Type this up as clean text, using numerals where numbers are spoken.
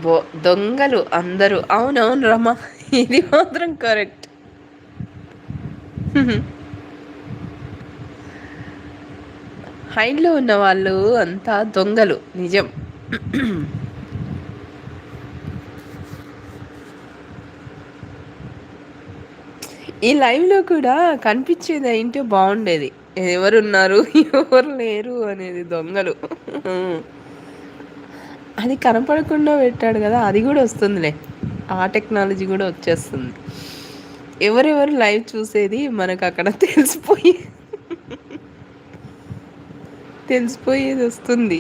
బొ దొంగలు అందరూ. అవునవును రమ. ఇది మాత్రం కరెక్ట్. హైడ్‌లో ఉన్న వాళ్ళు అంతా దొంగలు. నిజం. ఈ లైవ్‌లో కూడా కనిపించేదయింటే బావుండేది. ఎవరున్నారు? ఎవరు లేరు? అనేది దొంగలు. హ్మ్. అది కనపడకుండా పెట్టాడు గదా! అది గూడా వస్తుందిలే. ఆ టెక్నాలజీ గూడా వచ్చేస్తుంది. ఎవరెవరు లైవ్ చూసేది మనకక్కడ తెలిసిపోయి తెలిసిపోయేదొస్తుంది.